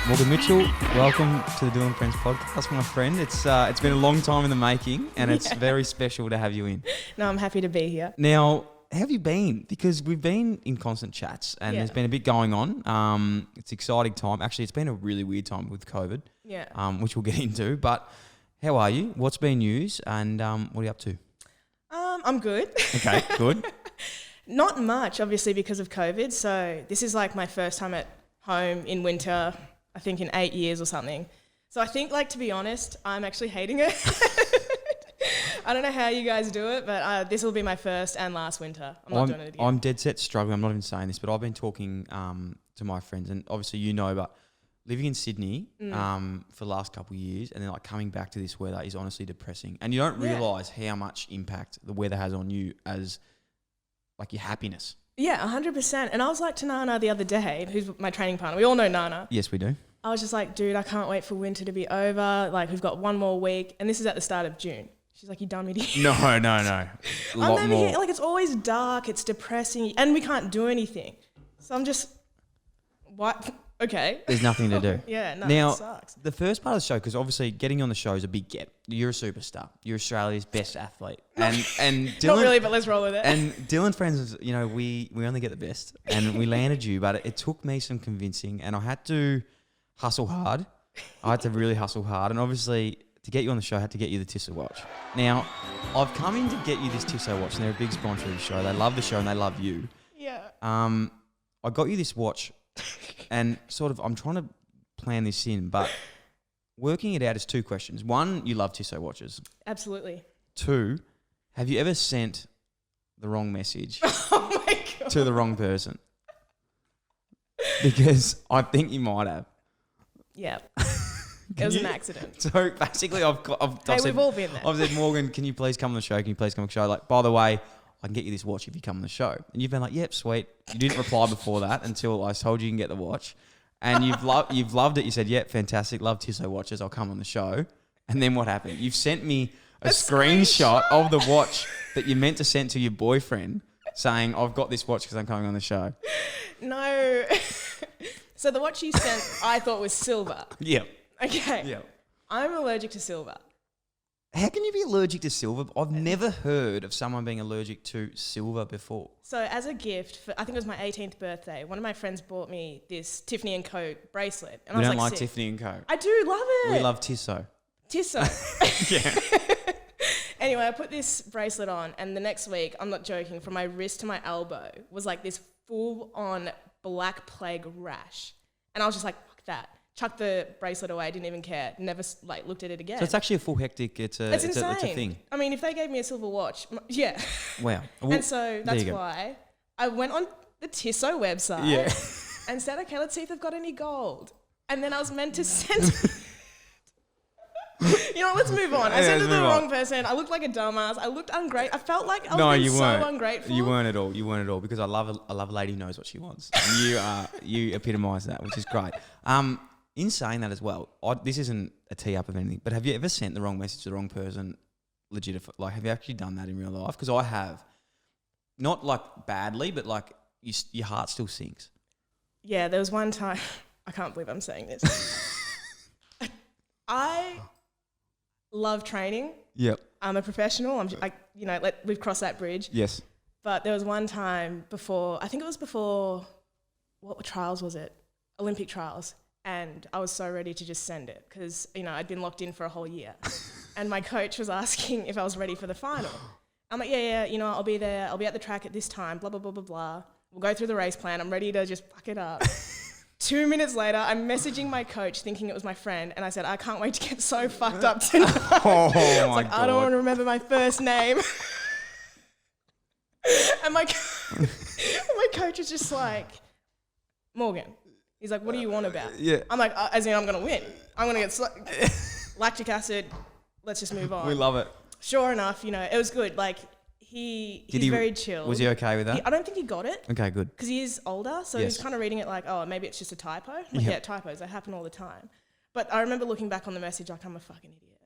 Morgan Mitchell, welcome to the Dylan Friends podcast, my friend. It's been a long time in the making, and it's very special to have you in. No, I'm happy to be here. Now, how have you been? Because we've been in constant chats, and there's been a bit going on. It's an exciting time. Actually, it's been a really weird time with COVID, which we'll get into. But how are you? What's been news, and what are you up to? I'm good. Okay, good. Not much, obviously, because of COVID. So this is like my first time at home in winter, I think in 8 years or something. So I think, like, to be honest, I'm actually hating it. I don't know how you guys do it, but this will be my first and last winter. I'm not doing it again. I'm dead set struggling. I'm not even saying this, but I've been talking to my friends, and obviously you know, but living in Sydney for the last couple of years, and then like coming back to this weather is honestly depressing. And you don't realise how much impact the weather has on you as like your happiness. Yeah, 100%. And I was like to Nana the other day, who's my training partner. We all know Nana. Yes, we do. I was just like, dude, I can't wait for winter to be over. Like, we've got one more week. And this is at the start of June. She's like, you dumb idiot. No. A lot more. Like, it's always dark. It's depressing. And we can't do anything. So I'm just, what? Okay. There's nothing to do. It sucks. The first part of the show, because obviously getting on the show is a big get. You're a superstar. You're Australia's best athlete. And Dylan, not really, but let's roll with it. And Dylan Friends, you know, we only get the best. And we landed you, but it took me some convincing. And I had to hustle hard. I had to really hustle hard. And obviously, to get you on the show, I had to get you the Tissa watch. Now, I've come in to get you this Tissa watch, and they're a big sponsor of the show. They love the show and they love you. Yeah. I got you this watch. And sort of, I'm trying to plan this in, but working it out is two questions. One, you love Tissot watches. Absolutely. Two, have you ever sent the wrong message Oh my God. to the wrong person? Because I think you might have. Yeah. It was an accident. So basically, I've Hey, said, we've all been there. I've said, Morgan, can you please come on the show? Can you please come on the show? Like, by the way, I can get you this watch if you come on the show. And you've been like, yep, sweet. You didn't reply before that until I told you can get the watch. And you've loved it. You said, yep, fantastic. Love Tissot watches. I'll come on the show. And then what happened? You've sent me a screenshot of the watch that you meant to send to your boyfriend saying, I've got this watch because I'm coming on the show. No. So the watch you sent, I thought was silver. Yep. Okay. Yep. I'm allergic to silver. How can you be allergic to silver? I've never heard of someone being allergic to silver before. So as a gift, I think it was my 18th birthday, one of my friends bought me this Tiffany & Co. bracelet. And We I was don't like sick. Tiffany & Co. I do love it. We love Tissot. Tissot. Yeah. Anyway, I put this bracelet on, and the next week, I'm not joking, from my wrist to my elbow was like this full-on Black Plague rash. And I was just like, fuck that. Chucked the bracelet away, didn't even care, never like looked at it again. So it's actually a full hectic, it's insane. It's a thing. I mean, if they gave me a silver watch, yeah. Wow. Well, and so that's why I went on the Tissot website and said, okay, let's see if they've got any gold. And then I was meant to send... You know what, let's move on. I sent it to the wrong person. I looked like a dumbass. I looked ungrateful. I felt like I was being so ungrateful. You weren't at all. Because I love a lady who knows what she wants. And you epitomise that, which is great. In saying that as well, this isn't a tee up of anything, but have you ever sent the wrong message to the wrong person? Legit, like, have you actually done that in real life? Because I have. Not like badly, but like your heart still sinks. Yeah, there was one time. I can't believe I'm saying this. I love training. Yep. I'm a professional. We've crossed that bridge. Yes. But there was one time before, I think it was before, what trials was it? Olympic trials. And I was so ready to just send it because, you know, I'd been locked in for a whole year. And my coach was asking if I was ready for the final. I'm like, yeah, you know, I'll be there. I'll be at the track at this time, blah, blah, blah, blah, blah. We'll go through the race plan. I'm ready to just fuck it up. 2 minutes later, I'm messaging my coach thinking it was my friend. And I said, I can't wait to get so fucked up tonight. Oh, my God. I don't want to remember my first name. And my coach was just like, Morgan. He's like, what do you want about? Yeah. I'm like, as in I'm going to win. I'm going to get lactic acid. Let's just move on. We love it. Sure enough, you know, it was good. Like, he's very chill. Was he okay with that? I don't think he got it. Okay, good. Because he is older, so he was kind of reading it like, oh, maybe it's just a typo. Like, yeah, typos, they happen all the time. But I remember looking back on the message like, I'm a fucking idiot.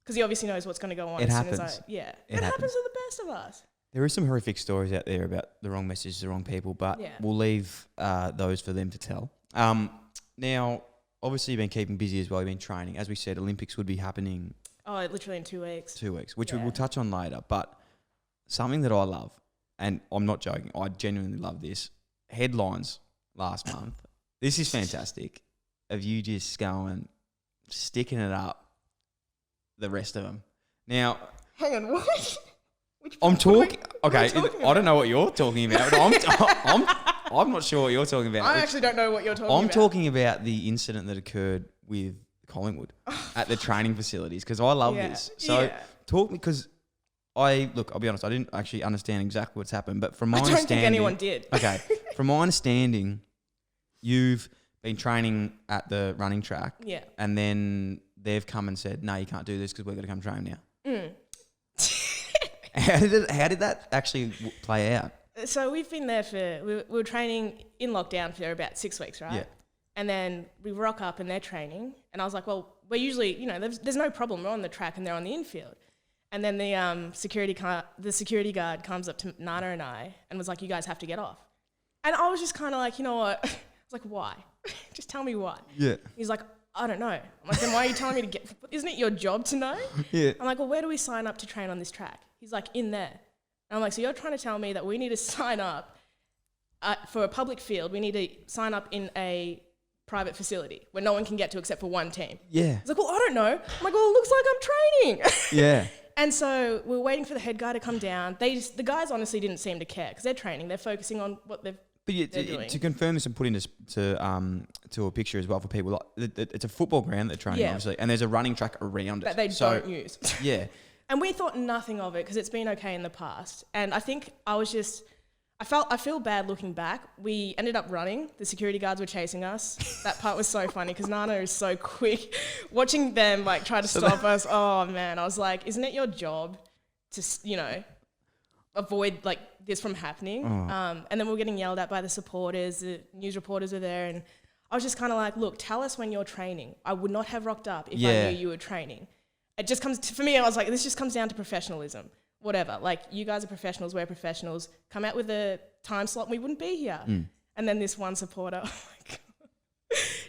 Because he obviously knows what's going to go on It as happens. soon as it happens. happens to the best of us. There are some horrific stories out there about the wrong message to the wrong people, but we'll leave those for them to tell. Now, obviously you've been keeping busy as well. You've been training. As we said, Olympics would be happening Oh, literally in 2 weeks. 2 weeks, which Yeah. we'll touch on later. But something that I love, and I'm not joking, I genuinely love this. Headlines last month. This is fantastic. Of you just going, sticking it up the rest of them. Now, Hang on, what? I'm talking. Okay, talking I don't know what you're talking about, but I'm not sure what you're talking about. I actually don't know what you're talking about. I'm talking about the incident that occurred with Collingwood at the training facilities, because I love this. So talk me, because I'll be honest, I didn't actually understand exactly what's happened, but from my understanding, I don't think anyone did. Okay, from my understanding, you've been training at the running track, Yeah. and then they've come and said, "No, you can't do this because we're going to come train now." How did that actually play out? So we've been there we were training in lockdown for about 6 weeks, right? Yeah. And then we rock up and they're training. And I was like, well, we're usually, there's no problem. We're on the track and they're on the infield. And then the security guard comes up to Nana and I and was like, you guys have to get off. And I was just kind of like, you know what? I was like, why? Just tell me why. Yeah. He's like, I don't know. I'm like, then why are you telling me to get, isn't it your job to know? Yeah. I'm like, well, where do we sign up to train on this track? He's like, in there. And I'm like, so you're trying to tell me that we need to sign up for a public field, we need to sign up in a private facility where no one can get to except for one team. Yeah. He's like, well, I don't know. I'm like, well, it looks like I'm training. Yeah. And so we're waiting for the head guy to come down. The guys honestly didn't seem to care because they're training. They're focusing on what they're doing. To confirm this and put into to a picture as well for people, like, it's a football ground they're training, obviously, and there's a running track around it. That they don't use. Yeah. And we thought nothing of it because it's been okay in the past. And I think I feel bad looking back. We ended up running. The security guards were chasing us. That part was so funny because Nana is so quick. Watching them like try to stop us. Oh man, I was like, isn't it your job to, avoid like this from happening? Oh. And then we were getting yelled at by the supporters. The news reporters were there, and I was just kind of like, look, tell us when you're training. I would not have rocked up if I knew you were training. It just comes for me. I was like, this just comes down to professionalism. Whatever. Like, you guys are professionals. We're professionals. Come out with a time slot, and we wouldn't be here. And then this one supporter, oh my God,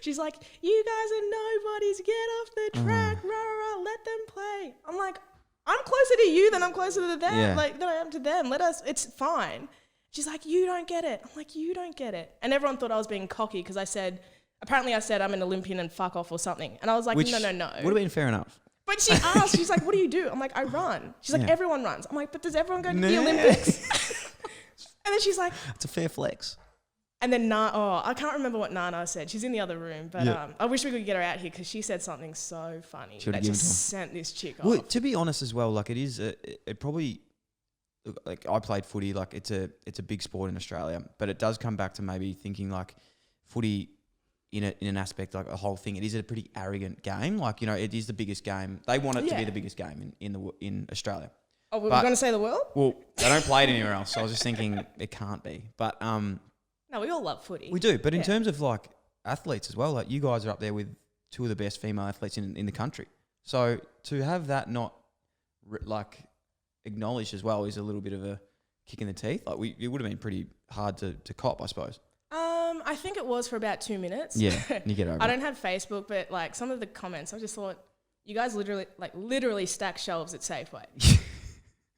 she's like, you guys are nobodies. Get off the track. Rah, rah, rah, let them play. I'm like, I'm closer to you than I'm closer to them. Like, than I am to them. It's fine. She's like, you don't get it. I'm like, you don't get it. And everyone thought I was being cocky because I said I'm an Olympian and fuck off or something. And I was like, no. Would have been fair enough. But she asked, she's like, what do you do? I'm like, I run. She's like, everyone runs. I'm like, but does everyone go to the Olympics? And then she's like, it's a fair flex. And then I can't remember what Nana said. She's in the other room, but I wish we could get her out here because she said something so funny that just sent this chick off. Well, to be honest as well, like, it is it probably, like, I played footy, like, it's a big sport in Australia, but it does come back to maybe thinking like footy in an aspect, like a whole thing. It is a pretty arrogant game. Like, it is the biggest game. They want it to be the biggest game in Australia. Oh, we're going to say the world? Well, they don't play it anywhere else. So I was just thinking it can't be. But no, we all love footy. we do. But in terms of like athletes as well, like, you guys are up there with two of the best female athletes in the country. So to have that not like acknowledged as well is a little bit of a kick in the teeth. Like, it would have been pretty hard to cop, I suppose. I think it was for about 2 minutes. Yeah, you get over it. I don't have Facebook, but like some of the comments, I just thought, you guys literally stack shelves at Safeway.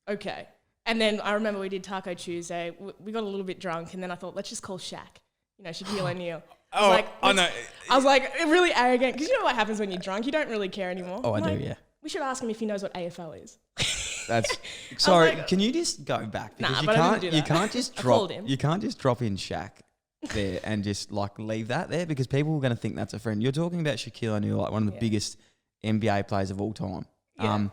Okay. And then I remember we did Taco Tuesday. We got a little bit drunk, and then I thought, let's just call Shaq. Shaquille O'Neal. I was like, really arrogant, because you know what happens when you're drunk? You don't really care anymore. Oh, I do, yeah. We should ask him if he knows what AFL is. That's sorry. Can you just go back, because you can't just drop. You can't just drop in Shaq there and just like leave that there, because people are going to think that's a friend. You're talking about Shaquille O'Neal, like one of the biggest NBA players of all time. Yeah.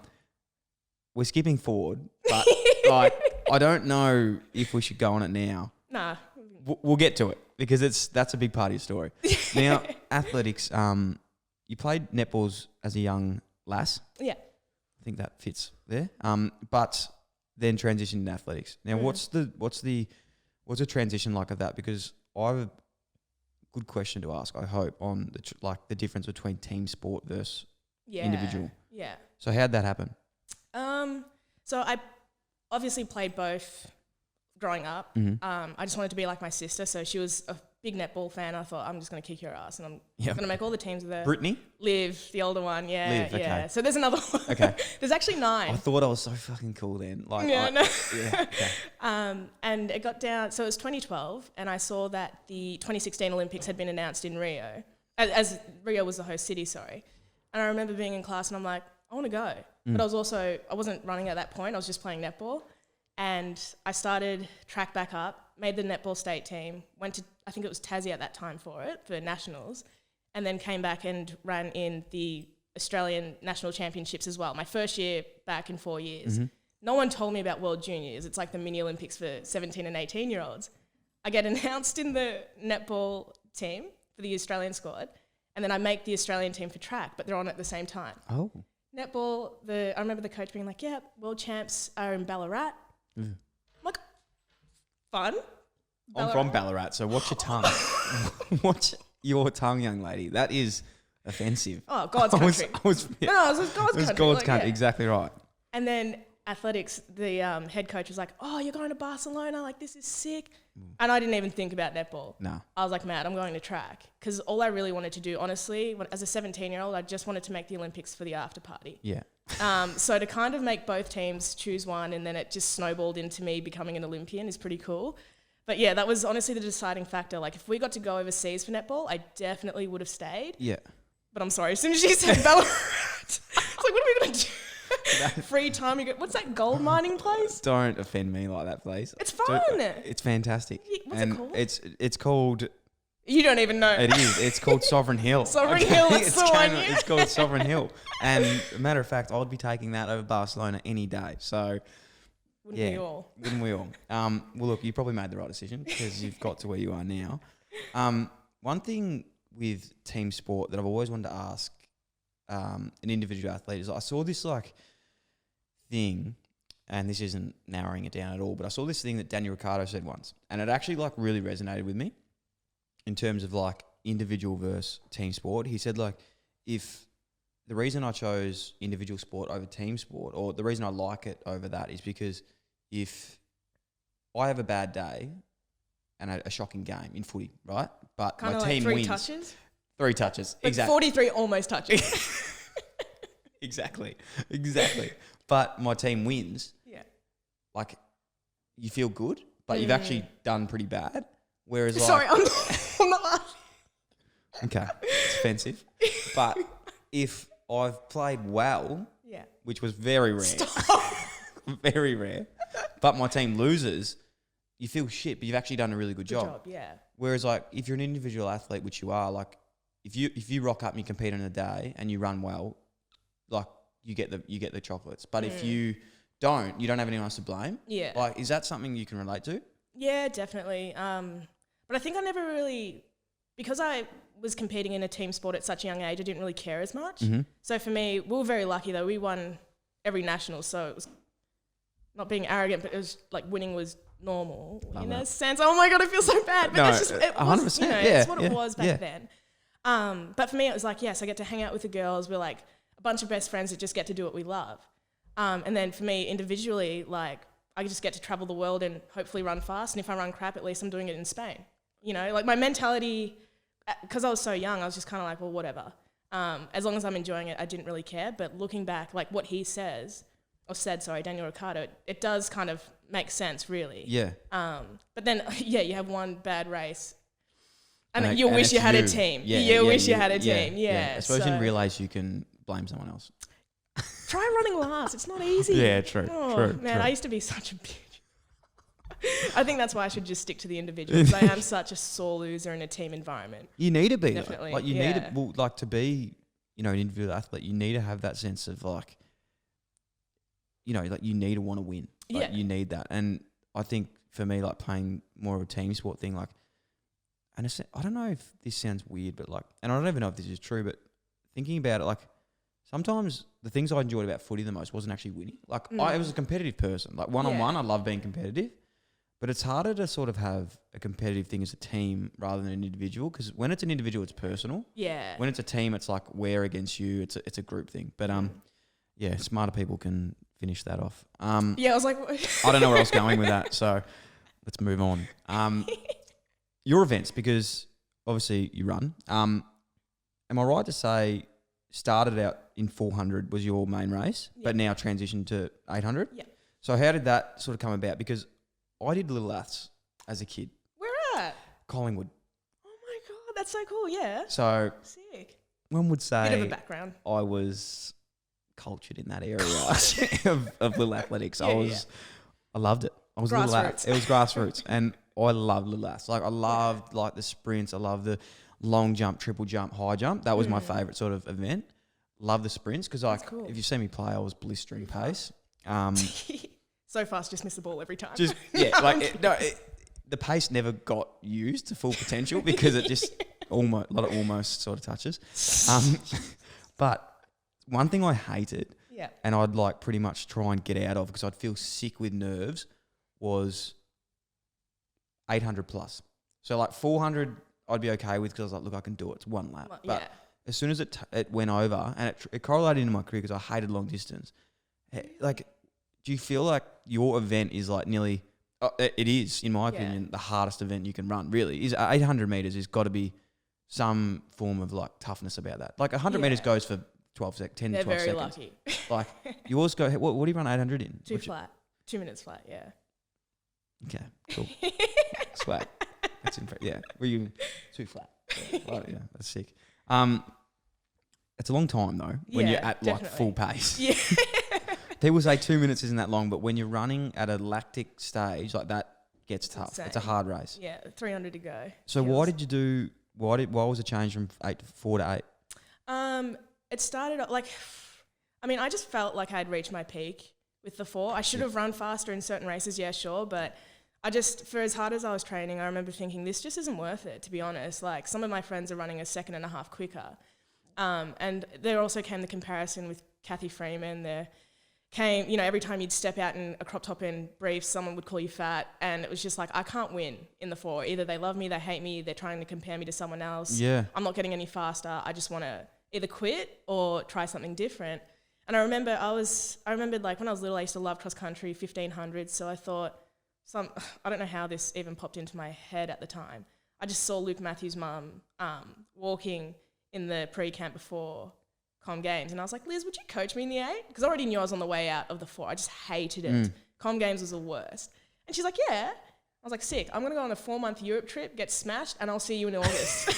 We're skipping forward, but like, I don't know if we should go on it now. Nah. We'll get to it, because that's a big part of your story. Now, athletics. You played netballs as a young lass. Yeah. I think that fits there. But then transitioned into athletics. Now, what's the transition like of that? Because I have a good question to ask, I hope, on the difference between team sport versus individual. Yeah. So how'd that happen? So I obviously played both growing up. I just wanted to be like my sister. So she was a big netball fan. I thought, I'm just going to kick your ass and I'm Yep. going to make all the teams there. Brittany? Liv, the older one. Yeah. Liv, okay. Yeah. So there's another one. Okay. There's actually 9. I thought I was so fucking cool then. Like, Yeah, no. Yeah, okay. And it got down, so it was 2012, and I saw that the 2016 Olympics had been announced in Rio, as Rio was the host city, sorry. And I remember being in class and I'm like, I want to go. But I wasn't running at that point, I was just playing netball. And I started track back up, made the netball state team, went to, I think it was Tassie at that time for nationals, and then came back and ran in the Australian national championships as well. My first year back in 4 years. No one told me about World Juniors. It's like the mini Olympics for 17 and 18-year-olds. I get announced in the netball team for the Australian squad, and then I make the Australian team for track, but they're on at the same time. Oh. Netball, I remember the coach being like, yeah, world champs are in Ballarat. I'm like, fun. I'm from Ballarat, so watch your tongue. Watch your tongue, young lady. That is offensive. Oh, God's country. I was No, it was God's country. It was God's like, country, yeah. exactly right. And then athletics, the head coach was like, oh, you're going to Barcelona? Like, this is sick. And I didn't even think about netball. No. I was like, mad, I'm going to track. Because all I really wanted to do, honestly, as a 17-year-old, I just wanted to make the Olympics for the after party. Yeah. So to kind of make both teams choose one and then it just snowballed into me becoming an Olympian is pretty cool. But yeah, that was honestly the deciding factor. Like, if we got to go overseas for netball, I definitely would have stayed. Yeah. But I'm sorry, as soon as she said Ballarat, it's like, what are we going to do? Free time, you go, what's that gold mining place? Don't offend me like that, please. It's fun. It's fantastic. What's it called? It's called... You don't even know. It is. It's called Sovereign Hill. Sovereign Hill, that's the one, yeah. It's called Sovereign Hill. And a matter of fact, I would be taking that over Barcelona any day. So, Wouldn't we all? Wouldn't we all? Well, look, you probably made the right decision because you've got to where you are now. One thing with team sport that I've always wanted to ask an individual athlete is I saw this like thing, and this isn't narrowing it down at all, but I saw this thing that Daniel Ricciardo said once, and it actually like really resonated with me in terms of like individual versus team sport. He said like, if the reason I chose individual sport over team sport, or the reason I like it over that, is because if I have a bad day and a shocking game in footy, right? But Kind my of team like 3 wins. touches? 3 touches, But exactly. 43 almost touches. Exactly. But my team wins. Yeah. Like, you feel good, but you've actually done pretty bad. Whereas, like, Sorry, I'm not laughing. okay, it's offensive. But if I've played well, Yeah. which was very rare, very rare, but my team loses, you feel shit, but you've actually done a really good job. Yeah. Whereas, like, if you're an individual athlete, which you are, like, if you rock up and you compete in a day and you run well, like, you get the chocolates. But if you don't have anyone else to blame. Yeah. Like, is that something you can relate to? Yeah, definitely. But I think I never really, because I was competing in a team sport at such a young age, I didn't really care as much. So for me, we were very lucky though. We won every national, so it was not being arrogant, but it was like winning was normal in a sense. Oh my God, I feel so bad. But No, that's just, it was, 100%, you know, yeah, it's what it was back yeah. then. But for me, it was like, yes, I get to hang out with the girls. We're like a bunch of best friends that just get to do what we love. And then for me individually, like, I just get to travel the world and hopefully run fast. And if I run crap, at least I'm doing it in Spain. You know, like my mentality, because I was so young, I was just kind of like, well, whatever. As long as I'm enjoying it, I didn't really care. But looking back, like what he said, Daniel Ricciardo, it does kind of make sense, really. Yeah. But then, yeah, you have one bad race. And And you and wish it's you had a team. You wish you had a team. Yeah. I suppose you didn't realise you can blame someone else. Try running last. It's not easy. Yeah, true. Man, I used to be such a bitch. I think that's why I should just stick to the individual, because I am such a sore loser in a team environment. You need to be, Definitely, though. Like, you yeah. need to, well, like, to be, you know, an individual athlete, you need to have that sense of, like, you know, like, you need to want to win. Like, Yeah. you need that. And I think, for me, like, playing more of a team sport thing, like, and it's, I don't know if this sounds weird, but, like, and I don't even know if this is true, but thinking about it, like, sometimes the things I enjoyed about footy the most wasn't actually winning. Like, I was a competitive person. Like, one-on-one, I love being competitive. But it's harder to sort of have a competitive thing as a team rather than an individual, because when it's an individual, it's personal. Yeah. When it's a team, it's like we're against you. It's a group thing. But yeah, smarter people can finish that off. Yeah, I was like... I don't know where else going with that, so let's move on. your events, because obviously you run. Am I right to say started out in 400 was your main race, but now transitioned to 800? Yeah. So how did that sort of come about? Because I did Little Aths as a kid. Where at? Collingwood. Oh my God, that's so cool. Yeah. So Sick. one would say Bit of a background. I was cultured in that area of little athletics. I loved it. I was Little Aths. It was grassroots, and I loved Little Aths. Like I loved like the sprints. I loved the long jump, triple jump, high jump. That was my favorite sort of event. Love the sprints because if you see me play, I was blistering pace. So fast, just miss the ball every time. Just the pace never got used to full potential because it just a lot of almost sort of touches. But one thing I hated, and I'd like pretty much try and get out of because I'd feel sick with nerves, was 800 plus. So like 400, I'd be okay with because I was like, look, I can do it. It's one lap. But as soon as it went over, and it correlated into my career because I hated long distance. Like, do you feel like your event is like nearly? It is, in my opinion, the hardest event you can run. Really, is 800 meters. Has got to be some form of like toughness about that. Like 100 meters goes for 10 to 12 They're very seconds. lucky. Like yours go. What do you run 800 in? 2 minutes flat. Yeah. Okay, cool. Swag. That's impressive. Yeah, were you too flat? Yeah, that's sick. It's a long time though when you're at like full pace. Yeah. People say 2 minutes isn't that long, but when you're running at a lactic stage, like that gets tough. Insane. It's a hard race. Yeah, 300 to go. So why did you do? Why was it changed from 4 to 8? It started like, I mean, I just felt like I'd reached my peak with the 4. I should have run faster in certain races, yeah, sure, but I just, for as hard as I was training, I remember thinking this just isn't worth it, to be honest. Like some of my friends are running a second and a half quicker, and there also came the comparison with Kathy Freeman. There came, every time you'd step out in a crop top and briefs, someone would call you fat, and it was just like, I can't win in the 4. Either they love me, they hate me, they're trying to compare me to someone else. Yeah. I'm not getting any faster. I just want to either quit or try something different. And I remembered like when I was little, I used to love cross country, 1500s. So I thought I don't know how this even popped into my head at the time. I just saw Luke Matthews' mum walking in the pre-camp before Com Games, and I was like, Liz, would you coach me in the 8? Because I already knew I was on the way out of the 4. I just hated it. Com Games was the worst. And she's like, yeah. I was like, sick. I'm going to go on a 4-month Europe trip, get smashed, and I'll see you in August.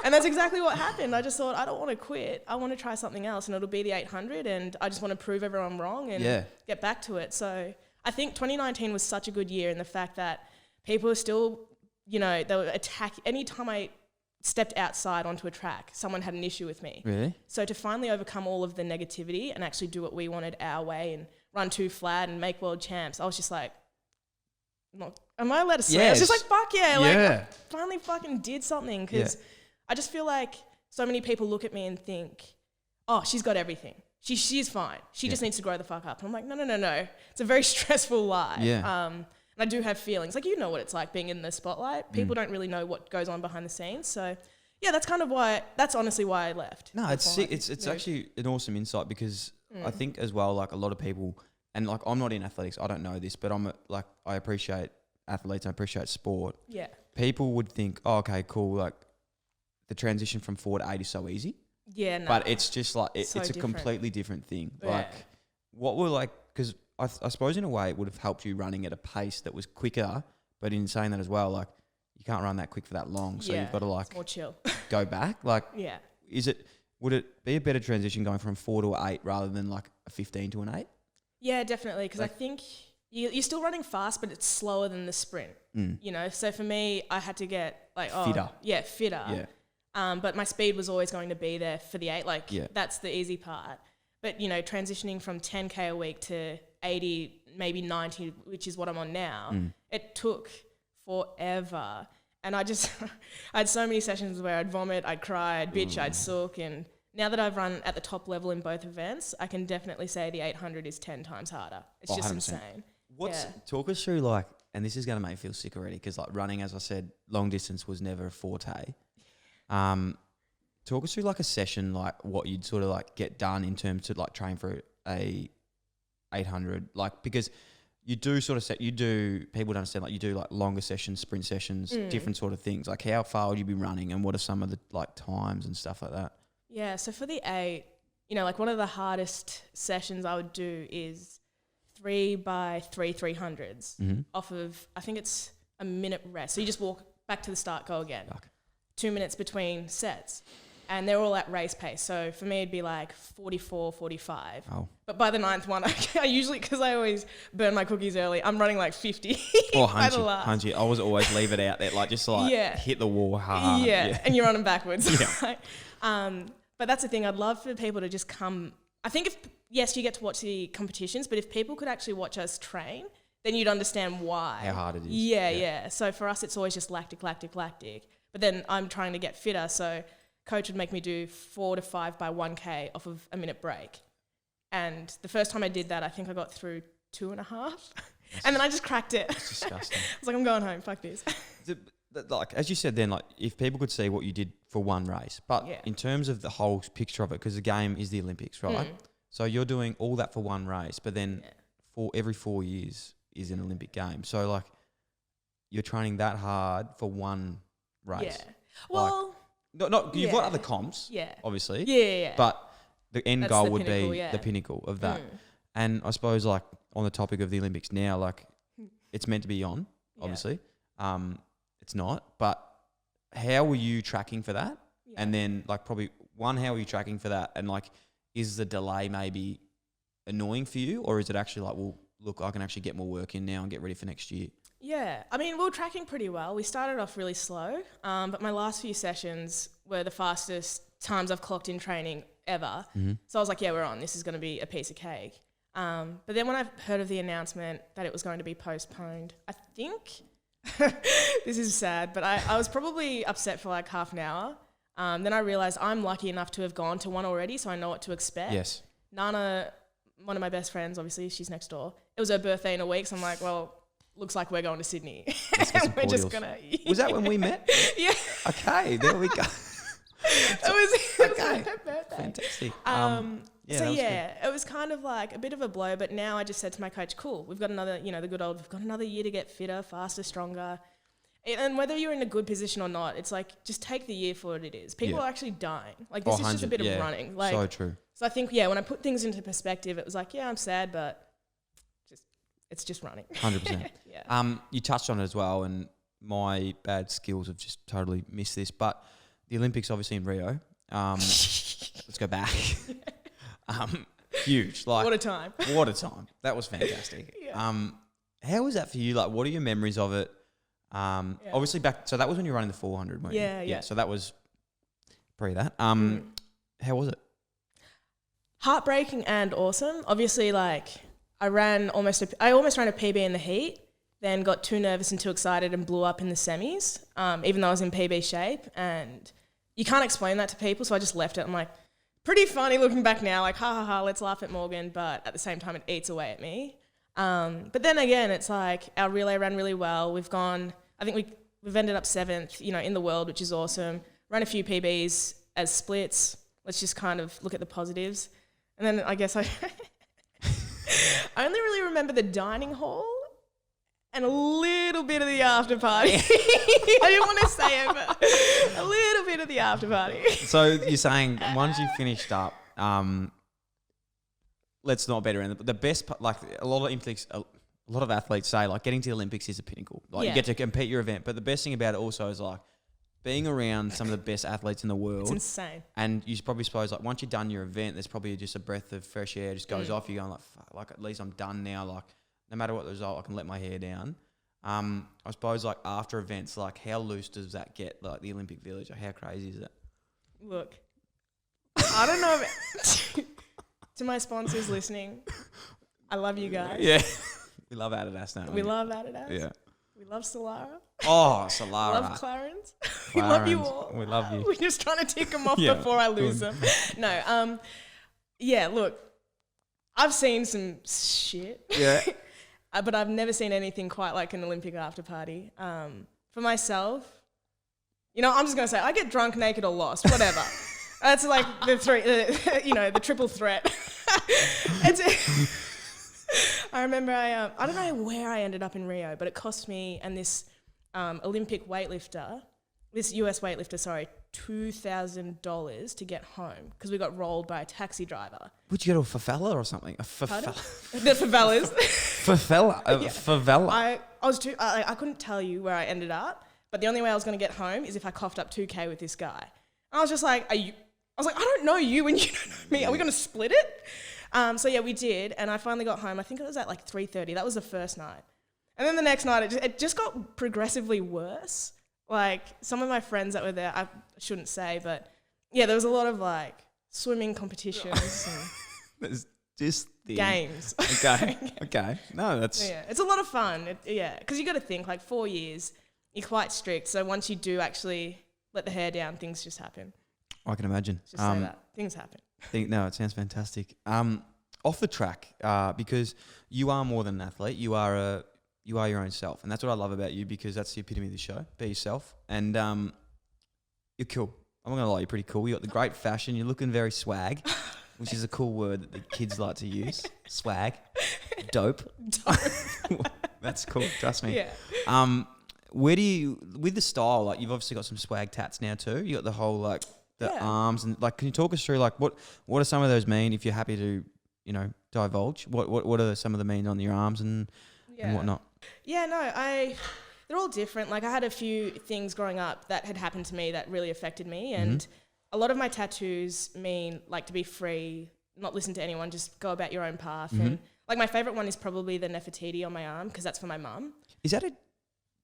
And that's exactly what happened. I just thought, I don't want to quit. I want to try something else, and it'll be the 800, and I just want to prove everyone wrong and get back to it. So I think 2019 was such a good year in the fact that people are still, they were attacking. Anytime I stepped outside onto a track, someone had an issue with me. Really? So to finally overcome all of the negativity and actually do what we wanted our way and run 2 flat and make world champs, I was just like, am I allowed to say? I was just like, fuck yeah. Like, I finally fucking did something because I just feel like so many people look at me and think, oh, she's got everything. She's fine. She just needs to grow the fuck up. And I'm like, no. It's a very stressful life. Yeah. And I do have feelings. Like, you know what it's like being in the spotlight. People don't really know what goes on behind the scenes. So, yeah, that's honestly why I left. No, it's sick. It's actually an awesome insight because I think as well, like a lot of people, and like I'm not in athletics, I don't know this, but I appreciate athletes, I appreciate sport. Yeah. People would think, oh, okay, cool, like the transition from 4 to 8 is so easy. Yeah, no. But it's just like, it's a completely different thing. Yeah. Like, what were like, because I suppose in a way it would have helped you running at a pace that was quicker, but in saying that as well, like, you can't run that quick for that long. So you've got to like, more chill. Go back. Like, would it be a better transition going from 4 to 8 rather than like a 15 to an 8? Yeah, definitely. Because I think you're still running fast, but it's slower than the sprint. So for me, I had to get like fitter. Yeah, fitter. Yeah. But my speed was always going to be there for the 8. Like that's the easy part. But transitioning from 10K a week to 80, maybe 90, which is what I'm on now, it took forever. And I had so many sessions where I'd vomit, I'd cry, I'd bitch, I'd sulk. And now that I've run at the top level in both events, I can definitely say the 800 is 10 times harder. It's just 100%. Insane. Talk us through like, and this is going to make me feel sick already because like running, as I said, long distance was never a forte. Talk us through like a session, like what you'd sort of like get done in terms of like train for a 800, like because you do sort of people don't understand, like you do like longer sessions, sprint sessions, different sort of things. Like how far would you be running and what are some of the like times and stuff like that? Yeah, so for the 8, you know, like one of the hardest sessions I would do is 3x3 300s off of, I think it's a minute rest. So you just walk back to the start, go again. Okay. 2 minutes between sets. And they're all at race pace. So for me, it'd be like 44, 45. Oh. But by the 9th one, I usually, because I always burn my cookies early, I'm running like 50. Or 100. I was always leave it out there, like just like hit the wall hard. Yeah, and you're running backwards. Yeah. But that's the thing. I'd love for people to just come. I think yes, you get to watch the competitions, but if people could actually watch us train, then you'd understand why. How hard it is. Yeah. So for us, it's always just lactic. But then I'm trying to get fitter, so coach would make me do 4 to 5 by 1K off of a minute break. And the first time I did that, I think I got through 2.5. And then I just cracked it. It's disgusting. I was like, I'm going home. Fuck this. Like, as you said then, like if people could see what you did for one race, but in terms of the whole picture of it, because the game is the Olympics, right? So you're doing all that for one race, but then every 4 years is an Olympic game. So like you're training that hard for one race. Yeah. Well... You've got other comps, obviously. Yeah. But the end That's goal the would pinnacle, be the pinnacle of that. And I suppose, like, on the topic of the Olympics now, like, it's meant to be on, obviously. It's not. But how were you tracking for that? Yeah. And then, like, probably, how are you tracking for that? And, like, is the delay maybe annoying for you? Or is it actually like, well, look, I can actually get more work in now and get ready for next year? Yeah, I mean, we were tracking pretty well. We started off really slow, but my last few sessions were the fastest times I've clocked in training ever. So I was like, yeah, we're on. This is going to be a piece of cake. But then when I heard of the announcement that it was going to be postponed, I think, this is sad, but I was probably upset for like half an hour. Then I realised I'm lucky enough to have gone to one already, so I know what to expect. Yes. Nana, one of my best friends, obviously, she's next door. It was her birthday in a week, so I'm like, well... looks like we're going to Sydney. We're just going to... Was that when we met? Yeah. Okay, there we go. It was my birthday. Fantastic. It was kind of like a bit of a blow, but now I just said to my coach, cool, we've got another, we've got another year to get fitter, faster, stronger. And whether you're in a good position or not, it's like, just take the year for what it is. People are actually dying. Like, this is just a bit of running. Like, so true. So I think, when I put things into perspective, it was like, I'm sad, but... it's just running. 100%. You touched on it as well, and my bad skills have just totally missed this. But the Olympics, obviously in Rio. Let's go back. Huge. Like what a time. What a time. That was fantastic. How was that for you? Like, what are your memories of it? Obviously back. So that was when you were running the 400, weren't you? Yeah. So that was pre that. How was it? Heartbreaking and awesome. Obviously, like. I almost ran a PB in the heat, then got too nervous and too excited and blew up in the semis, even though I was in PB shape. And you can't explain that to people, so I just left it. I'm like, pretty funny looking back now, like, ha, let's laugh at Morgan, but at the same time, it eats away at me. But then again, it's like our relay ran really well. I think we've ended up 7th, in the world, which is awesome. Run a few PBs as splits. Let's just kind of look at the positives. And then I guess I only really remember the dining hall and a little bit of the after party. I didn't want to say it, but a little bit of the after party. So you're saying once you finished up, let's not better end the best part, like a lot of athletes say, like getting to the Olympics is a pinnacle. Like you get to compete your event, but the best thing about it also is like being around some of the best athletes in the world. It's insane. And you probably suppose like once you've done your event, there's probably just a breath of fresh air just goes off. You're going like, fuck, like at least I'm done now. Like no matter what the result, I can let my hair down. I suppose like after events, like how loose does that get? Like the Olympic Village, like how crazy is it? Look, I don't know if to my sponsors listening, I love you guys. Yeah. We love Adidas now. We love Adidas. Yeah. We love Solara. Oh, Solara. Love Clarence. We love you all. We love you. We're just trying to tick them off before I lose them. No, look, I've seen some shit. Yeah. But I've never seen anything quite like an Olympic after party. For myself, I'm just going to say, I get drunk, naked or lost, whatever. That's like the triple threat. I remember I don't know where I ended up in Rio, but it cost me and this Olympic weightlifter, this US weightlifter, sorry, $2,000 to get home because we got rolled by a taxi driver. Would you go to a favela or something? A Pardon? The favelas. favela? A Yeah. favela? I couldn't tell you where I ended up, but the only way I was going to get home is if I coughed up 2K with this guy. And I was just like, I don't know you and you don't know me. Are we going to split it? So yeah, we did. And I finally got home. I think it was at like 3:30. That was the first night. And then the next night, it just got progressively worse. Like some of my friends that were there, I shouldn't say, but yeah, there was a lot of like swimming competitions and It's just the games. Okay. No, that's... Yeah, it's a lot of fun. Because you got to think like 4 years, you're quite strict. So once you do actually let the hair down, things just happen. I can imagine. Just say that. Things happen. No, it sounds fantastic. Off the track, because you are more than an athlete. You are your own self, and that's what I love about you, because that's the epitome of the show. Be yourself, and you're cool. I'm not gonna lie, you're pretty cool. You got the great fashion. You're looking very swag, which is a cool word that the kids like to use. Swag, dope. That's cool. Trust me. Yeah. Where do you, with the style, like you've obviously got some swag tats now too. You got the whole like the arms and like. Can you talk us through like what do some of those mean? If you're happy to, divulge, what are some of the mean on your arms and whatnot? Yeah, no, they're all different. Like I had a few things growing up that had happened to me that really affected me, and a lot of my tattoos mean like to be free, not listen to anyone, just go about your own path. And like my favorite one is probably the Nefertiti on my arm because that's for my mum. Is that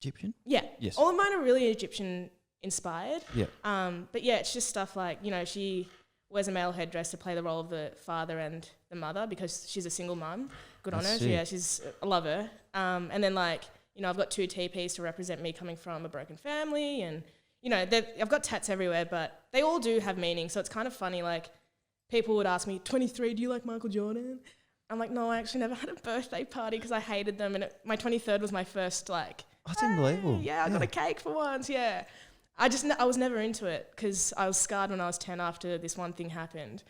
Egyptian? Yeah. Yes. All of mine are really Egyptian inspired. Yeah. But yeah, it's just stuff like, she wears a male headdress to play the role of the father and the mother because she's a single mum. Good on her. Yeah, I love her. And then like, I've got 2 teepees to represent me coming from a broken family, and I've got tats everywhere, but they all do have meaning. So it's kind of funny. Like people would ask me, 23, do you like Michael Jordan? I'm like, no, I actually never had a birthday party because I hated them. And my 23rd was my first like, that's unbelievable. Yeah, I got a cake for once. Yeah. I was never into it because I was scarred when I was 10 after this one thing happened.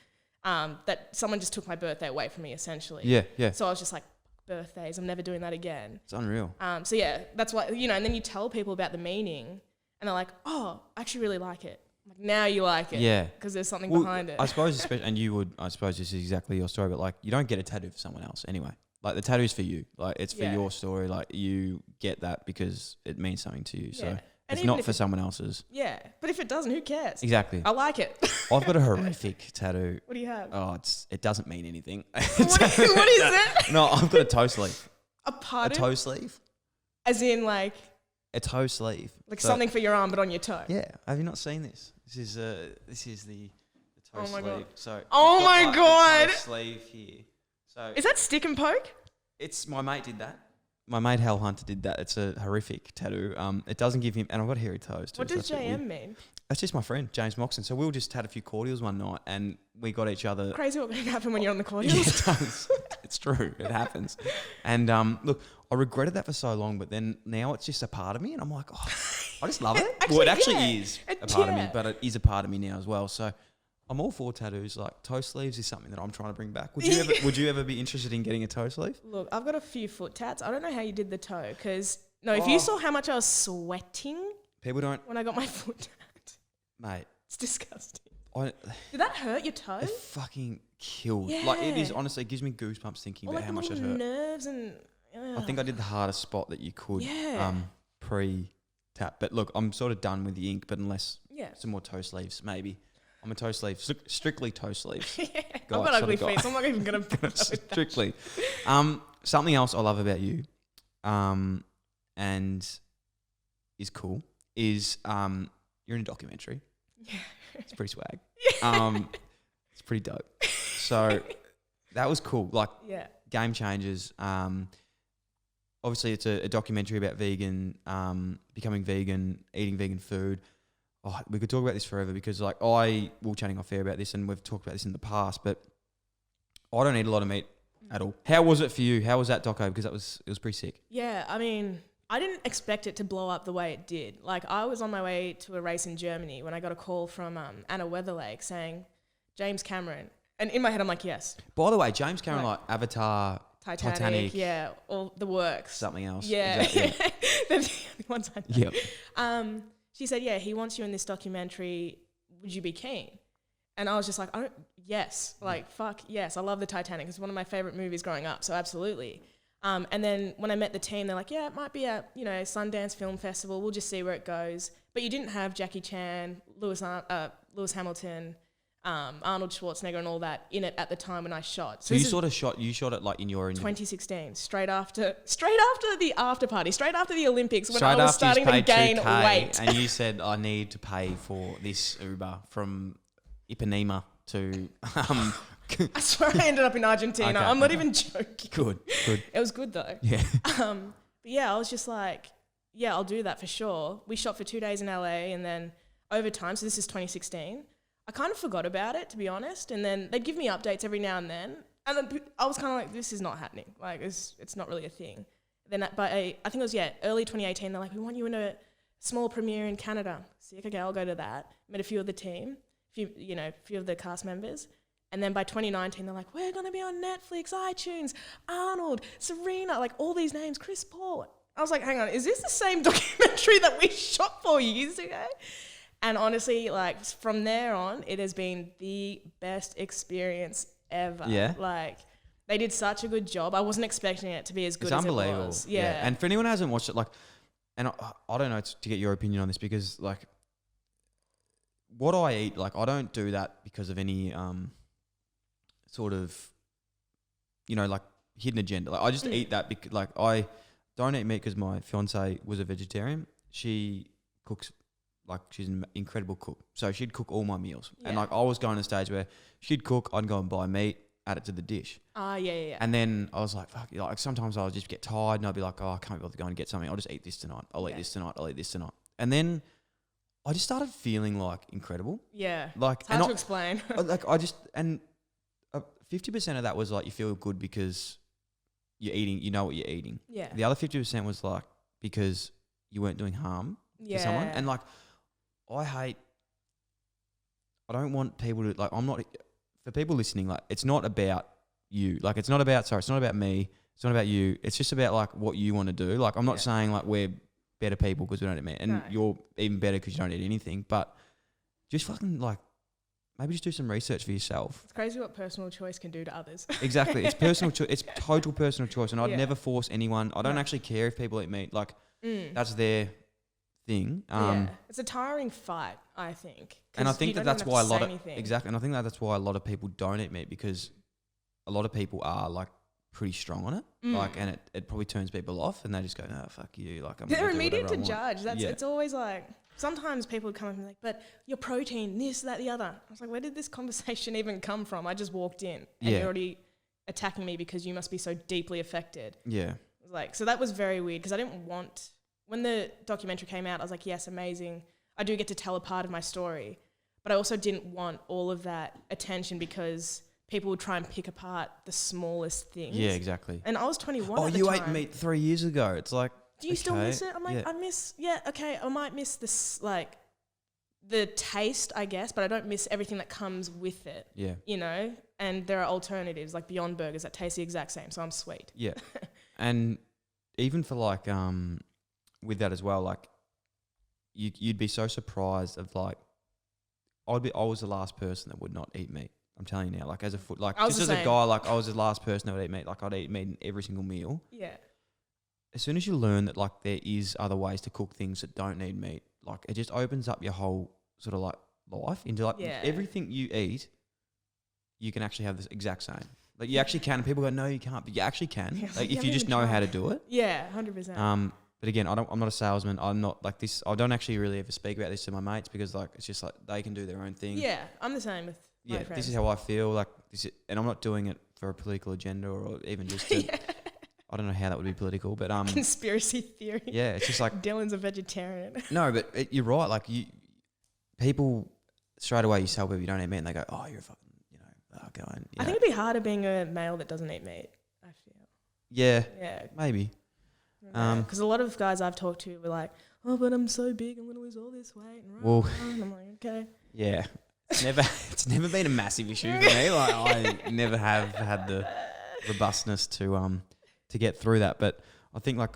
That someone just took my birthday away from me essentially. Yeah. So I was just like, birthdays, I'm never doing that again. It's unreal. So yeah, that's why, and then you tell people about the meaning and they're like, oh, I actually really like it. I'm like, now you like it. Yeah. Because there's something behind it. I suppose, I suppose this is exactly your story, but like you don't get a tattoo for someone else anyway. Like the tattoo's for you. Like it's for your story. Like you get that because it means something to you. So it's not for someone else's. Yeah. But if it doesn't, who cares? Exactly. I like it. I've got a horrific tattoo. What do you have? Oh, it doesn't mean anything. What is it? No, I've got a toe sleeve. A pardon? A toe sleeve. As in like... A toe sleeve. Like something for your arm but on your toe. Yeah. Have you not seen this? This is the toe sleeve. God. So oh my God. The toe sleeve here. So is that stick and poke? It's my mate did that. My mate Hal Hunter did that. It's a horrific tattoo. It doesn't give him, and I've got hairy toes too. What does JM mean? That's just my friend James Moxon. So we all just had a few cordials one night, and we got each other. Crazy what can happen when you're on the cordials. Yeah, it does. It's true. It happens. And look, I regretted that for so long, but then now it's just a part of me, and I'm like, oh, I just love it. It actually is a part of me, but it is a part of me now as well. So I'm all for tattoos. Like toe sleeves is something that I'm trying to bring back. Would you ever be interested in getting a toe sleeve? Look, I've got a few foot tats. I don't know how you did the toe, because if you saw how much I was sweating, people don't. When I got my foot tat, mate, it's disgusting. Did that hurt your toe? It fucking killed. Yeah. Like it is honestly, it gives me goosebumps thinking about how much it hurt. Nerves and. I think I did the hardest spot that you could. Yeah. Pre-tap, but look, I'm sort of done with the ink. But unless some more toe sleeves, maybe. I'm a toe sleeve, strictly toe sleeves. Yeah. I've got ugly feet, so I'm not even gonna strictly. Something else I love about you, and is cool is you're in a documentary. Yeah. It's pretty swag. It's pretty dope. So that was cool. Like game changers. Obviously, it's a documentary about vegan, becoming vegan, eating vegan food. Oh, we could talk about this forever because, like, we were chatting off air about this, and we've talked about this in the past. But I don't eat a lot of meat at all. How was it for you? How was that doco? Because it was pretty sick. Yeah, I mean, I didn't expect it to blow up the way it did. Like, I was on my way to a race in Germany when I got a call from Anna Weatherlake saying, James Cameron. And in my head, I'm like, yes. By the way, James Cameron, like Avatar, Titanic. Yeah, all the works. Something else. Yeah. Exactly. They're the only ones I know. Yep. She said, yeah, he wants you in this documentary. Would you be keen? And I was just like, yes. Like, fuck, yes. I love the Titanic. It's one of my favourite movies growing up, so absolutely. And then when I met the team, they're like, yeah, it might be at, Sundance Film Festival. We'll just see where it goes. But you didn't have Jackie Chan, Lewis Hamilton, Arnold Schwarzenegger and all that in it at the time when I shot. So you shot it like in your... 2016, straight after the after party, straight after the Olympics when I Straight was after you starting to paid gain 2K weight. and you said, I need to pay for this Uber from Ipanema to... I swear I ended up in Argentina. Okay. I'm not even joking. Good. It was good though. Yeah. But yeah, I was just like, yeah, I'll do that for sure. We shot for 2 days in LA and then over time, so this is 2016, I kind of forgot about it, to be honest. And then they'd give me updates every now and then. And then I was kind of like, this is not happening. Like, it's not really a thing. Then I think it was, early 2018, they're like, we want you in a small premiere in Canada. Sick, okay, I'll go to that. Met a few of the team, a few of the cast members. And then by 2019, they're like, we're going to be on Netflix, iTunes, Arnold, Serena, like all these names, Chris Paul. I was like, hang on, is this the same documentary that we shot 4 years ago? And honestly, like from there on, it has been the best experience ever. Yeah. Like they did such a good job. I wasn't expecting it to be as good as it was. Yeah. And for anyone who hasn't watched it, like, and I don't know to get your opinion on this because like what I eat, like I don't do that because of any sort of, like hidden agenda. Like I just eat that because like I don't eat meat because my fiance was a vegetarian. She cooks. Like she's an incredible cook. So she'd cook all my meals. Yeah. And like I was going to a stage where she'd cook, I'd go and buy meat, add it to the dish. Yeah. And then I was like, fuck, like sometimes I'll just get tired and I'll be like, oh, I can't be able to go and get something. I'll just eat this tonight. I'll eat this tonight. I'll eat this tonight. And then I just started feeling like incredible. Yeah. Like it's hard to explain. Like I just, and 50% of that was like you feel good because you're eating, you know what you're eating. Yeah. The other 50% was like because you weren't doing harm to someone. And like, I don't want people to, like, for people listening, like, it's not about you. Like, it's not about me. It's not about you. It's just about, like, what you want to do. Like, I'm not saying, like, we're better people because we don't eat meat. And you're even better because you don't eat anything. But just fucking, like, maybe just do some research for yourself. It's crazy what personal choice can do to others. Exactly. It's personal choice. It's total personal choice. And I'd never force anyone. I don't actually care if people eat meat. Like, that's their thing. It's a tiring fight, I think. And I think that's why and I think that's why a lot of people don't eat meat because a lot of people are like pretty strong on it. Like, and it probably turns people off and they just go, no, fuck you. Like, they're immediate to judge. It's always like, sometimes people would come up and be like, but your protein, this, that, the other. I was like, where did this conversation even come from? I just walked in and you're already attacking me because you must be so deeply affected. Yeah. Like, so that was very weird because I didn't want... When the documentary came out, I was like, yes, amazing. I do get to tell a part of my story. But I also didn't want all of that attention because people would try and pick apart the smallest things. Yeah, exactly. And I was 21 at the time. Oh, you ate meat 3 years ago. It's like, do you still miss it? I'm like, I might miss this, like, the taste, I guess, but I don't miss everything that comes with it. Yeah. And there are alternatives, like Beyond Burgers, that taste the exact same, so I'm sweet. Yeah. And even for, like, with that as well, like you'd be so surprised of like I was the last person that would not eat meat. I'm telling you now, like as a guy, like I was the last person that would eat meat. Like I'd eat meat in every single meal. Yeah. As soon as you learn that like there is other ways to cook things that don't need meat, like it just opens up your whole sort of like life into like everything you eat, you can actually have this exact same. Like you actually can. And people go, no, you can't, but you actually can. Like if you just know how to do it. Yeah, 100%. But again, I'm not a salesman. I'm not like this. I don't actually really ever speak about this to my mates because like it's just like they can do their own thing. Yeah, I'm the same with my friends. This is how I feel. Like and I'm not doing it for a political agenda or even just to. I don't know how that would be political, but conspiracy theory. Yeah, it's just like Dylan's a vegetarian. No, but you're right. Like people straight away you tell people you don't eat meat and they go, oh, you're a fucking going. I think it'd be harder being a male that doesn't eat meat. I feel. Yeah. Maybe. Because a lot of guys I've talked to were like, oh, but I'm so big, I'm going to lose all this weight. And I'm like, okay. Yeah. It's never been a massive issue for me. Like I never have had robustness to get through that. But I think, like,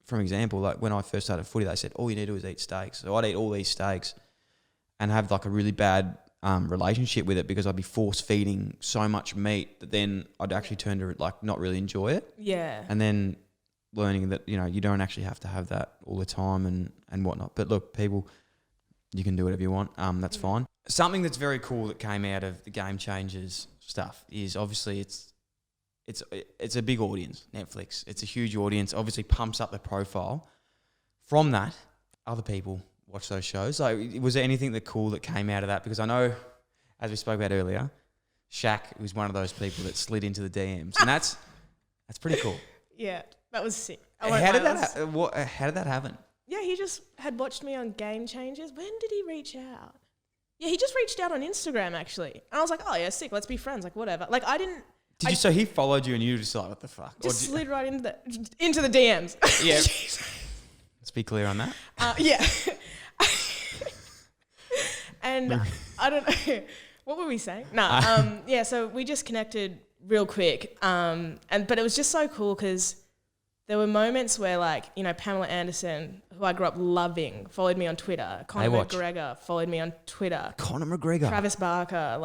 for example, like when I first started footy, they said all you need to do is eat steaks. So I'd eat all these steaks and have like a really bad relationship with it because I'd be force feeding so much meat that then I'd actually turn to like not really enjoy it. Yeah. And then learning that, you know, you don't actually have to have that all the time and whatnot. But look, people, you can do whatever you want. That's fine. Something that's very cool that came out of the Game Changers stuff is obviously it's a big audience, Netflix. It's a huge audience, obviously pumps up the profile. From that, other people watch those shows. So was there anything that cool that came out of that? Because I know, as we spoke about earlier, Shaq was one of those people that slid into the DMs. And that's pretty cool. Yeah, that was sick. How did that happen? Yeah, he just had watched me on Game Changers. When did he reach out? Yeah, he just reached out on Instagram, actually. And I was like, oh, yeah, sick. Let's be friends. Like, whatever. Like, I didn't... So he followed you and you were just like, what the fuck? Just slid right into the DMs. Yeah. Let's be clear on that. Yeah. And I don't know. What were we saying? No. Yeah, so we just connected real quick. But it was just so cool because there were moments where, like, you know, Pamela Anderson, who I grew up loving, followed me on Twitter. Conor McGregor followed me on Twitter. Conor McGregor. Travis Barker.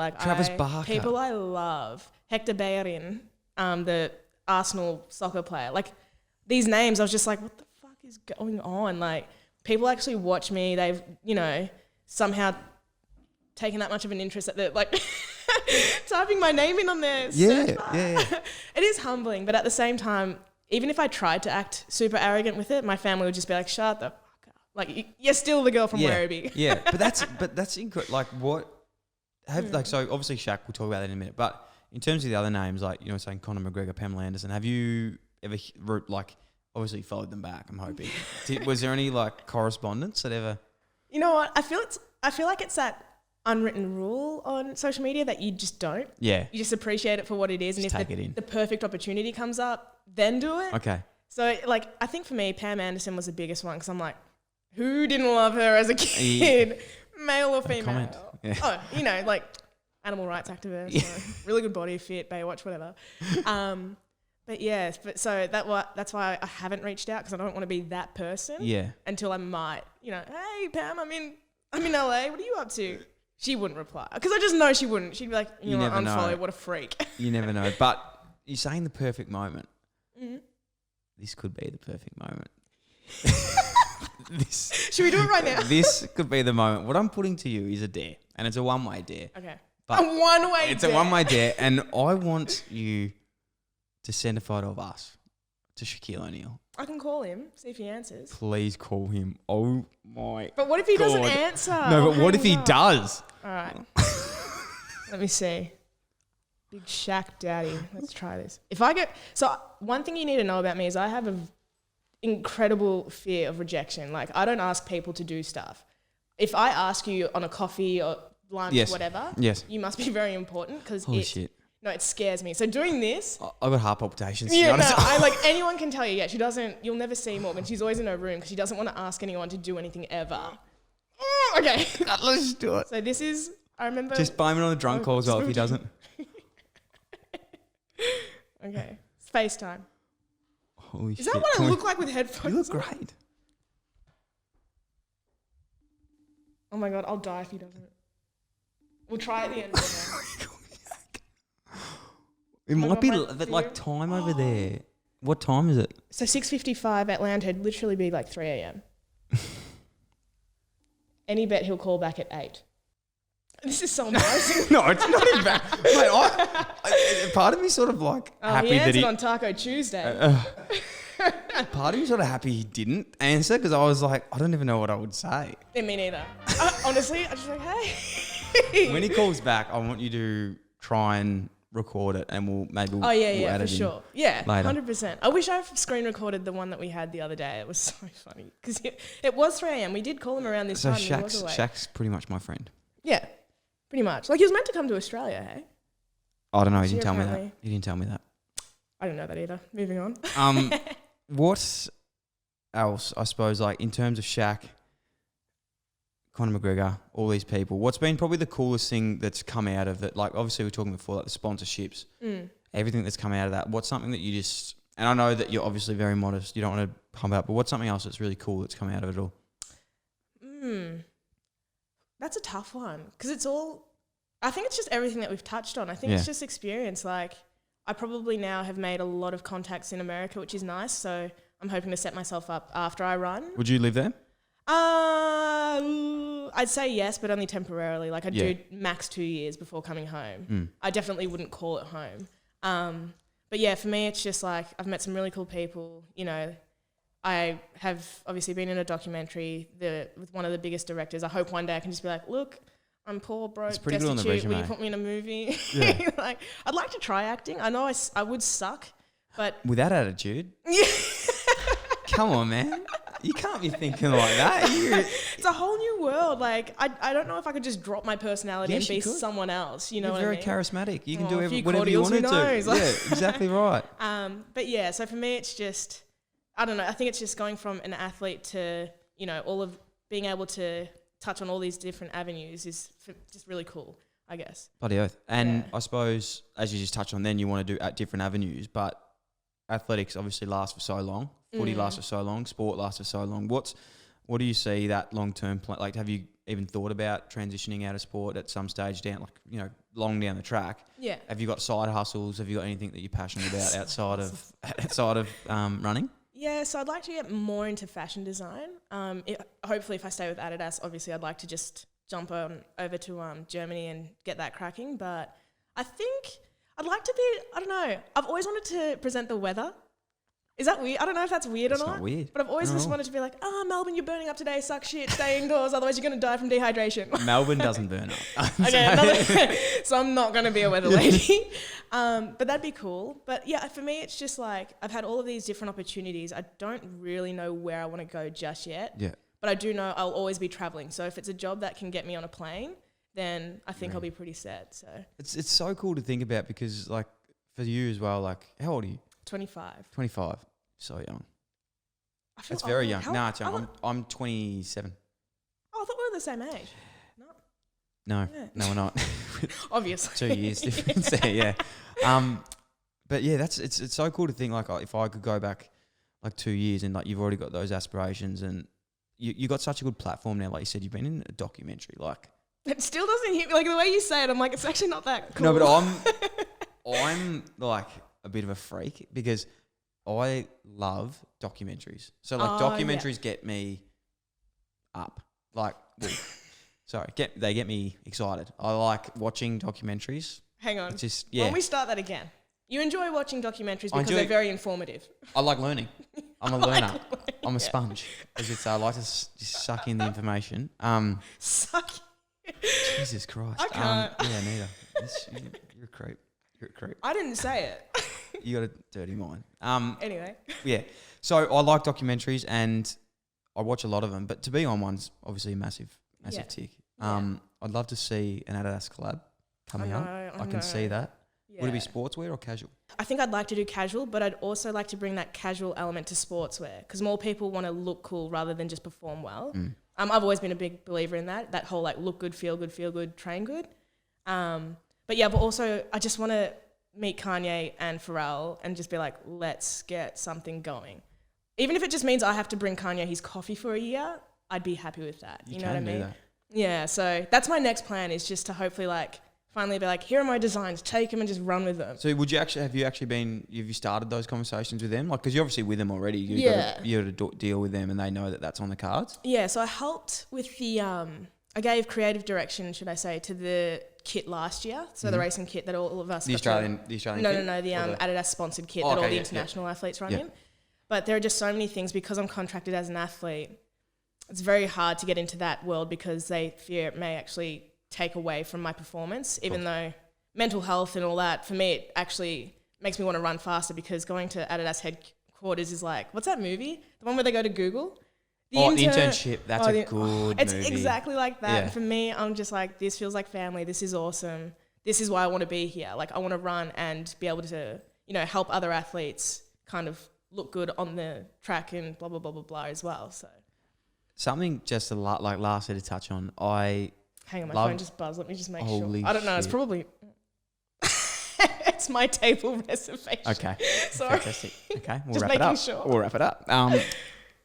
People I love. Hector Bellerin, the Arsenal soccer player. Like, these names, I was just like, what the fuck is going on? Like, people actually watch me. They've, you know, somehow taken that much of an interest that they're, like, typing my name in on their search bar. Yeah. It is humbling, but at the same time, even if I tried to act super arrogant with it, my family would just be like, shut the fuck up. Like, you're still the girl from Werribee. Yeah, but that's incredible. Like, so obviously Shaq, we'll talk about that in a minute, but in terms of the other names, like, you know, saying Conor McGregor, Pamela Anderson, have you ever, like, obviously followed them back, I'm hoping. Was there any, like, correspondence that ever... You know what? I feel like it's that unwritten rule on social media that you just don't. Yeah. You just appreciate it for what it is. Just and if the perfect opportunity comes up, then do it. Okay. So, like, I think for me, Pam Anderson was the biggest one because I'm like, who didn't love her as a kid? Male or female? Yeah. Oh, you know, like... animal rights activist, really good body, fit, Baywatch, whatever. But yeah, so that's why I haven't reached out because I don't want to be that person. Yeah. Until I might, you know, hey Pam, I'm in LA. What are you up to? She wouldn't reply because I just know she wouldn't. She'd be like, you know, unfollow. Know. What a freak. You never know. But you're saying the perfect moment. Mm-hmm. This could be the perfect moment. Should we do it right now? This could be the moment. What I'm putting to you is a dare, and it's a one-way dare. Okay. But a one-way dare. It's a one-way dare, and I want you to send a photo of us to Shaquille O'Neal. I can call him, see if he answers. Please call him. Oh my! But what if he doesn't answer? No, but what if he does? All right. Let me see. Big Shaq daddy. Let's try this. So one thing you need to know about me is I have an incredible fear of rejection. Like, I don't ask people to do stuff. If I ask you on a coffee or lunch, whatever, you must be very important because it scares me. So doing this, I've got heart palpitations. Yeah, I like anyone can tell you. Yeah, she doesn't. You'll never see Morgan. She's always in her room because she doesn't want to ask anyone to do anything ever. Okay, let's just do it. So this is. I remember. Just blame it on the drunk call as well if he doesn't. Okay, it's FaceTime. Holy shit! Is that what I look like with headphones? You look great. Oh my god, I'll die if he doesn't. We'll try at the end of the night. It might be like time over there. What time is it? So 6:55 Atlanta. It'd literally be like 3 a.m. Any bet he'll call back at 8. This is so embarrassing. No, it's not embarrassing. Mate, part of me sort of like happy he answered that he on Taco Tuesday. Part of me sort of happy he didn't answer because I was like, I don't even know what I would say. Yeah, me neither. Honestly, I just like, hey. When he calls back, I want you to try and record it, and we'll add for it sure. Yeah, later. 100%. I wish I screen recorded the one that we had the other day. It was so funny because it was 3 a.m. We did call him around this time. So Shaq's pretty much my friend. Yeah, pretty much. Like, he was meant to come to Australia, hey? I don't know. He didn't tell me that. He didn't tell me that. I didn't know that either. Moving on. What else, I suppose, like in terms of Shaq, Conor McGregor, all these people, what's been probably the coolest thing that's come out of it? Like, obviously we were talking before, like the sponsorships. everything that's come out of that, what's something that you just, and I know that you're obviously very modest, you don't want to pump out, but what's something else that's really cool that's come out of it all? That's a tough one because I think it's just everything that we've touched on. I think it's just experience. Like I probably now have made a lot of contacts in America, which is nice. So I'm hoping to set myself up after I run. Would you live there? I'd say yes, but only temporarily. Like I'd do max 2 years before coming home. I definitely wouldn't call it home. But yeah, for me, it's just like I've met some really cool people. You know, I have obviously been in a documentary with one of the biggest directors. I hope one day I can just be like, look, I'm poor, broke, destitute. Good on the resume. Will you put me in a movie? Yeah. Like, I'd like to try acting. I know I would suck, but with that attitude, come on, man. You can't be thinking like that. It's a whole new world. Like, I don't know if I could just drop my personality and be someone else. You know what I mean? You're very charismatic. You can do whatever you want to do. Yeah, exactly right. But yeah, so for me, it's just, I don't know. I think it's just going from an athlete to, you know, all of being able to touch on all these different avenues is just really cool, I guess. Bloody oath. And I suppose, as you just touched on then, you want to do at different avenues, but athletics obviously lasts for so long. Footy lasts for so long. Sport lasts for so long. What do you see that long-term plan? Like, have you even thought about transitioning out of sport at some stage down, like, you know, long down the track? Yeah. Have you got side hustles? Have you got anything that you're passionate about outside of running? Yeah, so I'd like to get more into fashion design. Hopefully, if I stay with Adidas, obviously I'd like to just jump over to Germany and get that cracking. But I think I'd like to be, I don't know, I've always wanted to present the weather. Is that weird? I don't know if that's weird or not. It's not weird. But I've always just wanted to be like, Melbourne, you're burning up today, suck shit, stay indoors, otherwise you're going to die from dehydration. Melbourne doesn't burn up. So I'm not going to be a weather lady. But that'd be cool. But yeah, for me, it's just like, I've had all of these different opportunities. I don't really know where I want to go just yet. Yeah. But I do know I'll always be traveling. So if it's a job that can get me on a plane, then I think I'll be pretty set. So it's so cool to think about because, like, for you as well, like, how old are you? 25. 25. So young. That's very young. Nah, it's young. I'm 27. Oh, I thought we were the same age. No, we're not. Obviously. 2 years difference there, yeah. But yeah, it's so cool to think, like, if I could go back like 2 years and, like, you've already got those aspirations and you got such a good platform now. Like you said, you've been in a documentary. Like, it still doesn't hit me. Like, the way you say it, I'm like, it's actually not that cool. No, but I'm like a bit of a freak because I love documentaries. So, like, documentaries get me up. Like, they get me excited. I like watching documentaries. Hang on. It's just, Why don't we start that again? You enjoy watching documentaries because they're very informative. I like learning. I'm a learner. I'm a sponge. As you'd say, I like to just suck in the information. Suck. Jesus Christ. I can't. Yeah, neither. You're a creep. You're a creep. I didn't say it. You got a dirty mind. Anyway. Yeah. So I like documentaries and I watch a lot of them, but to be on one's obviously a massive tick. I'd love to see an Adidas collab coming up. I can see that. Yeah. Would it be sportswear or casual? I think I'd like to do casual, but I'd also like to bring that casual element to sportswear because more people want to look cool rather than just perform well. I've always been a big believer in that whole, like, look good, feel good, train good. But also I just want to meet Kanye and Pharrell and just be like, let's get something going. Even if it just means I have to bring Kanye his coffee for a year, I'd be happy with that. You know what I mean? Yeah, so that's my next plan, is just to hopefully, like, finally be like, here are my designs, take them and just run with them. So have you started those conversations with them? Like, because you're obviously with them already. You got to deal with them and they know that that's on the cards. Yeah, so I helped with the, I gave creative direction, should I say, to the kit last year. So the racing kit that all of us... The Australian kit? No, the Adidas sponsored kit that all the international athletes run in. But there are just so many things, because I'm contracted as an athlete, it's very hard to get into that world because they fear it may actually take away from my performance, even though mental health and all that, for me, it actually makes me want to run faster, because going to Adidas headquarters is like, what's that movie? The one where they go to Google? The Internship. That's a good movie. It's exactly like that. Yeah. And for me, I'm just like, this feels like family. This is awesome. This is why I want to be here. Like, I want to run and be able to, help other athletes kind of look good on the track and blah, blah, blah, blah, blah as well. So something just lastly to touch on, Hang on, my phone just buzzed. Let me just make sure. I don't know. It's probably... That's my table reservation. Okay. Sorry. Fantastic. Okay, we'll Just wrap it up. making sure. We'll wrap it up.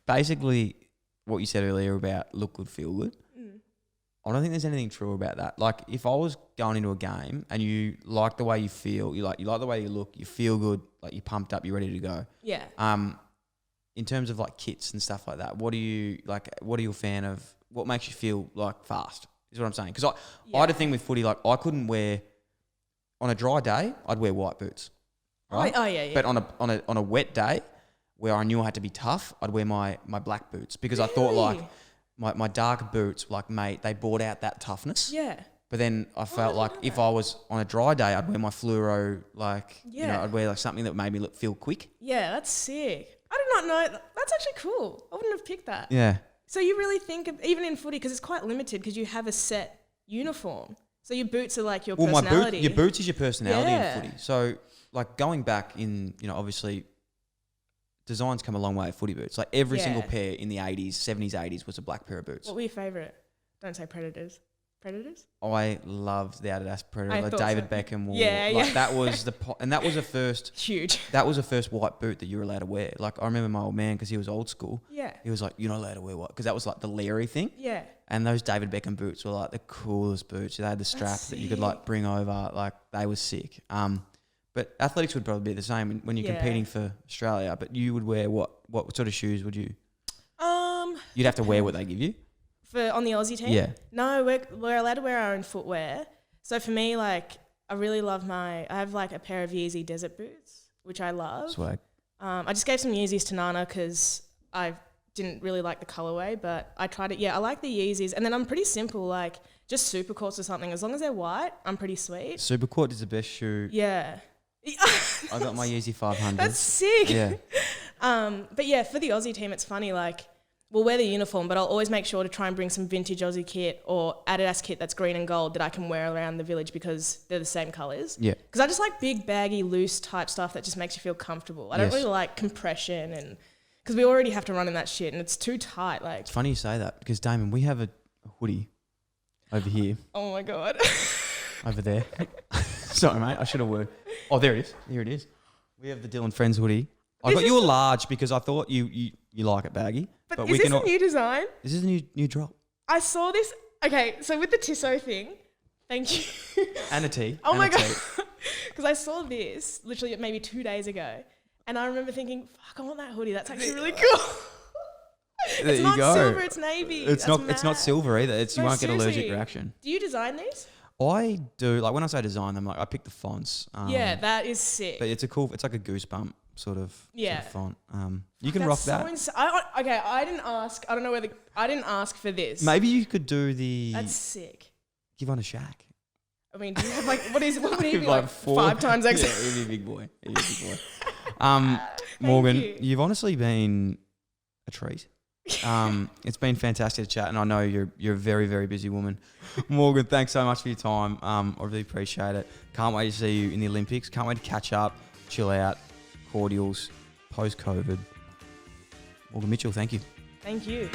Basically, what you said earlier about look good, feel good. I don't think there's anything true about that. Like, if I was going into a game and you like the way you feel, you like the way you look, you feel good, like you're pumped up, you're ready to go. Yeah. In terms of like kits and stuff like that, what are you a fan of? What makes you feel like fast? Is what I'm saying. Because I had a thing with footy, like I couldn't wear on a dry day, I'd wear white boots. Right? Oh yeah. But on a wet day where I knew I had to be tough, I'd wear my black boots because I thought like my dark boots, like, mate, they brought out that toughness. Yeah. But then I felt like if I was on a dry day, I'd wear my fluoro, like, I'd wear like something that made me feel quick. Yeah, that's sick. I did not know. That's actually cool. I wouldn't have picked that. Yeah. So you really think of, even in footy, because it's quite limited because you have a set uniform. So your boots are like your personality. Your boots is your personality in footy. So like going back in, obviously designs come a long way of footy boots. Like every single pair in the 80s, 70s, 80s was a black pair of boots. What were your favourite? Don't say Predators. Predators? I loved the Adidas Predator. Like David Beckham wore. That was that was the first huge. That was the first white boot that you were allowed to wear. Like I remember my old man, because he was old school. Yeah. He was like, "You're not allowed to wear white," because that was like the Leary thing. Yeah. And those David Beckham boots were like the coolest boots. They had the strap that you could like bring over. Like they were sick. But athletics would probably be the same when you're competing for Australia. But you would wear what sort of shoes would you? You'd have to wear what they give you. On the Aussie team? Yeah. No, we're allowed to wear our own footwear. So for me, like, I really love I have like a pair of Yeezy desert boots, which I love. Swag. I just gave some Yeezys to Nana because I didn't really like the colorway, but I tried it. Yeah, I like the Yeezys. And then I'm pretty simple, like just Supercourts or something. As long as they're white, I'm pretty sweet. Supercourt is the best shoe. Yeah. I got my Yeezy 500. That's sick. Yeah. But yeah, for the Aussie team, it's funny, like, we'll wear the uniform, but I'll always make sure to try and bring some vintage Aussie kit or Adidas kit that's green and gold that I can wear around the village because they're the same colours. Yeah. Because I just like big, baggy, loose type stuff that just makes you feel comfortable. I don't really like compression, and because we already have to run in that shit and it's too tight. Like, it's funny you say that because, Damon, we have a hoodie over here. Oh my God. Over there. Sorry, mate. I should have worked. Oh, there it is. Here it is. We have the Dylan Friends hoodie. I got you a large because I thought you like it baggy. But is this a new design? This is a new drop. I saw this. Okay, so with the Tissot thing, thank you. And a tee. Oh my God. Because I saw this literally maybe 2 days ago. And I remember thinking, fuck, I want that hoodie. That's actually really cool. There it's you not go. silver, it's navy. It's not silver either. You won't get allergic seriously. reaction. Do you design these? I do. Like when I say design them, like I pick the fonts. Yeah, that is sick. But it's like a goosebump sort of font. You can That's rock that. So I didn't ask. I don't know whether I didn't ask for this. Maybe you could do the. That's sick. Give on a Shaq. I mean, do you have like what would he be like like 5 times X? Yeah, he'd be a big boy. Morgan, you've honestly been a treat. It's been fantastic to chat, and I know you're a very, very busy woman. Morgan, thanks so much for your time. I really appreciate it. Can't wait to see you in the Olympics. Can't wait to catch up, chill out, cordials, post-COVID. Morgan Mitchell, thank you. Thank you.